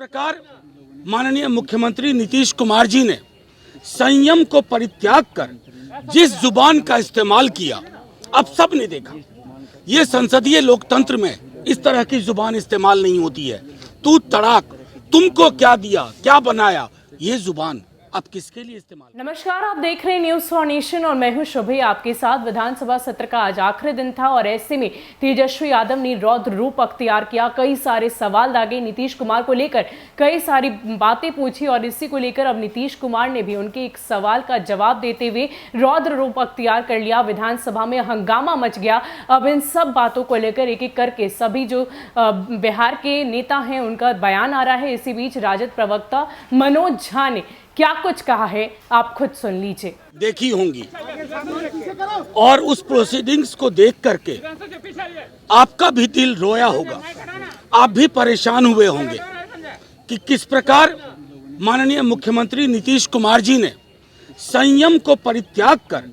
प्रकार माननीय मुख्यमंत्री नीतीश कुमार जी ने संयम को परित्याग कर जिस जुबान का इस्तेमाल किया, अब सब ने देखा। ये संसदीय लोकतंत्र में इस तरह की जुबान इस्तेमाल नहीं होती है। तू तड़ाक, तुमको क्या दिया, क्या बनाया, ये जुबान अब किसके लिए इस्तेमाल। नमस्कार, आप देख रहे हैं न्यूज़ फॉर नेशन और मैं हूं शुभी आपके साथ। विधानसभा सत्र का आज आखिरी दिन था और ऐसे में तेजस्वी यादव ने रौद्र रूप अख्तियार किया। कई सारे सवाल दागे, नीतीश कुमार को लेकर कई सारी बातें पूछी और इसी को लेकर अब नीतीश कुमार ने भी उनके एक सवाल का जवाब देते हुए रौद्र रूप अख्तियार कर लिया। विधानसभा में हंगामा मच गया। अब इन सब बातों को लेकर एक एक करके सभी जो बिहार के नेता हैं उनका बयान आ रहा है। इसी बीच राजद प्रवक्ता मनोज झा ने क्या कुछ कहा है, आप खुद सुन लीजिए। देखी होंगी और उस प्रोसीडिंग्स को देख करके आपका भी दिल रोया होगा, आप भी परेशान हुए होंगे कि किस प्रकार माननीय मुख्यमंत्री नीतीश कुमार जी ने संयम को परित्याग कर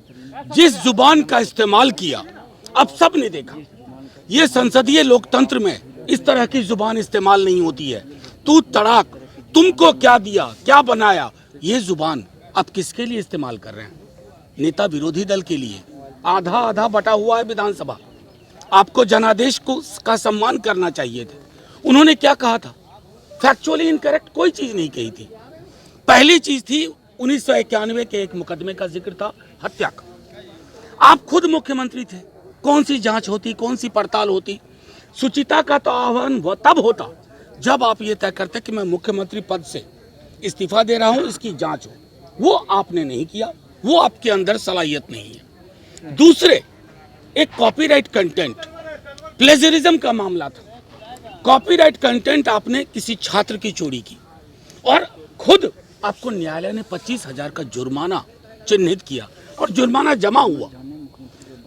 जिस जुबान का इस्तेमाल किया, अब सब ने देखा। ये संसदीय लोकतंत्र में इस तरह की जुबान इस्तेमाल नहीं होती है। तू तड़ाक, तुमको क्या दिया, क्या बनाया, ये जुबान अब किसके लिए इस्तेमाल कर रहे हैं? नेता विरोधी दल के लिए। आधा आधा बटा हुआ है विधानसभा। आपको जनादेश का सम्मान करना चाहिए था। उन्होंने क्या कहा था? फैक्चुअली इनकरेक्ट कोई चीज नहीं कही थी। पहली चीज थी 1991 के एक मुकदमे का जिक्र था, हत्या का। आप खुद मुख्यमंत्री थे। कौन सी जांच होती, कौन सी पड़ताल होती? सुचिता का तो आह्वान तब होता जब आप ये तय करते कि मैं मुख्यमंत्री पद से इस्तीफा दे रहा हूं, इसकी जांच हो। वो आपने नहीं किया, वो आपके अंदर सलाहियत नहीं है। दूसरे, एक कॉपीराइट कंटेंट, प्लेजरिज्म का मामला था। कॉपीराइट कंटेंट आपने किसी छात्र की चोरी की और खुद आपको न्यायालय ने 25,000 का जुर्माना चिन्हित किया और जुर्माना जमा हुआ।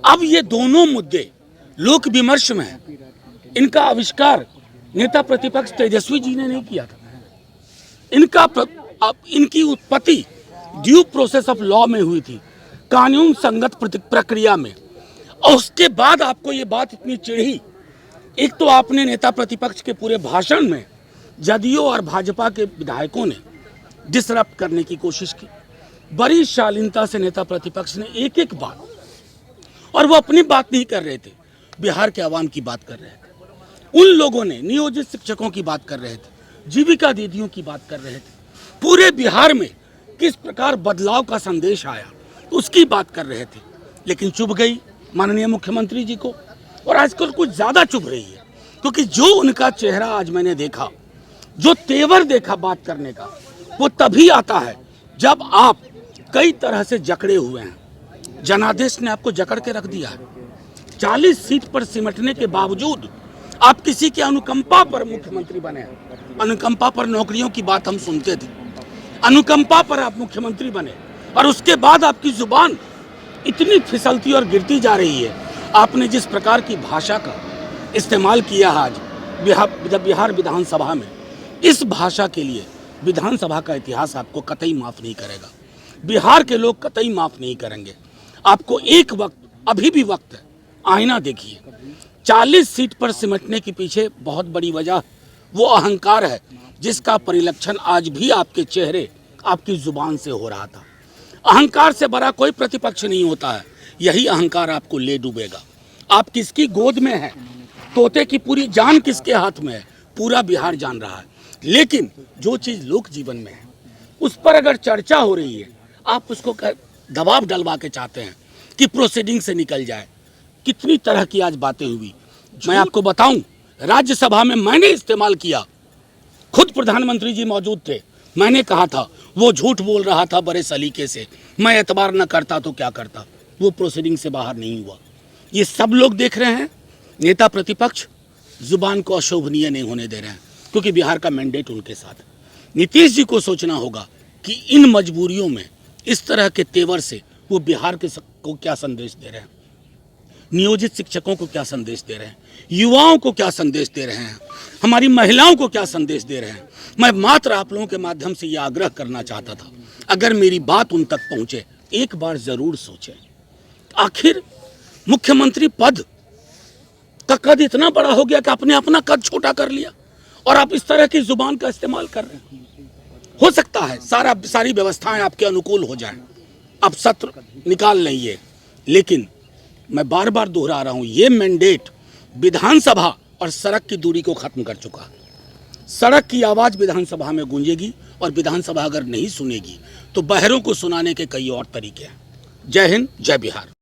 अब ये दोनों मुद्दे लोक विमर्श में है। इनका आविष्कार नेता प्रतिपक्ष तेजस्वी जी ने नहीं किया था। इनकी उत्पत्ति ड्यू प्रोसेस ऑफ लॉ में हुई थी, कानून संगत प्रक्रिया में। और उसके बाद आपको ये बात इतनी चिढ़ी। एक तो आपने नेता प्रतिपक्ष के पूरे भाषण में जदयू और भाजपा के विधायकों ने डिसरप्ट करने की कोशिश की। बड़ी शालीनता से नेता प्रतिपक्ष ने एक एक बात, और वो अपनी बात नहीं कर रहे थे, बिहार के आवाम की बात कर रहे थे। उन लोगों ने नियोजित शिक्षकों की बात कर रहे थे, जीविका दीदियों की बात कर रहे थे। पूरे बिहार में किस प्रकार बदलाव का संदेश आया उसकी बात कर रहे थे। लेकिन चुभ गई माननीय मुख्यमंत्री जी को, और आजकल कुछ ज्यादा चुभ रही है, क्योंकि जो उनका चेहरा आज मैंने देखा, जो तेवर देखा बात करने का, वो तभी आता है जब आप कई तरह से जकड़े हुए हैं। जनादेश ने आपको जकड़ के रख दिया है। 40 सीट पर सिमटने के बावजूद आप किसी के अनुकंपा पर मुख्यमंत्री बने हैं। अनुकंपा पर नौकरियों की बात हम सुनते थे, अनुकंपा पर आप मुख्यमंत्री बने, और उसके बाद आपकी जुबान इतनी फिसलती और गिरती जा रही है। आपने जिस प्रकार की भाषा का इस्तेमाल किया आज बिहार विधानसभा में, इस भाषा के लिए विधानसभा का इतिहास आपको कतई माफ नहीं करेगा। बिहार के लोग कतई माफ नहीं करेंगे आपको। एक वक्त, अभी भी वक्त है, आईना देखिए। 40 सीट पर सिमटने के पीछे बहुत बड़ी वजह वो अहंकार है जिसका परिलक्षण आज भी आपके चेहरे, आपकी जुबान से हो रहा था। अहंकार से बड़ा कोई प्रतिपक्ष नहीं होता है। यही अहंकार आपको ले डूबेगा। आप किसकी गोद में हैं, तोते की पूरी जान किसके हाथ में है, पूरा बिहार जान रहा है। लेकिन जो चीज लोक जीवन में है उस पर अगर चर्चा हो रही है, आप उसको दबाव डलवा के चाहते हैं कि प्रोसीडिंग से निकल जाए। कितनी तरह की आज बातें हुई। मैं आपको बताऊं, राज्यसभा में मैंने इस्तेमाल किया, खुद प्रधानमंत्री जी मौजूद थे। मैंने कहा था वो झूठ बोल रहा था बड़े सलीके से, मैं एतबार न करता तो क्या करता। वो प्रोसीडिंग से बाहर नहीं हुआ। ये सब लोग देख रहे हैं। नेता प्रतिपक्ष जुबान को अशोभनीय नहीं होने दे रहे हैं, क्योंकि बिहार का मैंडेट उनके साथ है। नीतीश जी को सोचना होगा कि इन मजबूरियों में, इस तरह के तेवर से वो बिहार को क्या संदेश दे रहे हैं, नियोजित शिक्षकों को क्या संदेश दे रहे हैं, युवाओं को क्या संदेश दे रहे हैं, हमारी महिलाओं को क्या संदेश दे रहे हैं। मैं मात्र आप लोगों के माध्यम से यह आग्रह करना चाहता था, अगर मेरी बात उन तक पहुंचे, एक बार जरूर सोचें। आखिर मुख्यमंत्री पद का कद इतना बड़ा हो गया कि आपने अपना कद छोटा कर लिया और आप इस तरह की जुबान का इस्तेमाल कर रहे हैं। हो सकता है सारी व्यवस्थाएं आपके अनुकूल हो जाएं, अब सत्र निकाल लें ये, लेकिन मैं बार बार दोहरा रहा हूं, ये मैंडेट विधानसभा और सड़क की दूरी को खत्म कर चुका है। सड़क की आवाज विधानसभा में गूंजेगी और विधानसभा अगर नहीं सुनेगी तो बहरों को सुनाने के कई और तरीके हैं। जय हिंद, जय बिहार।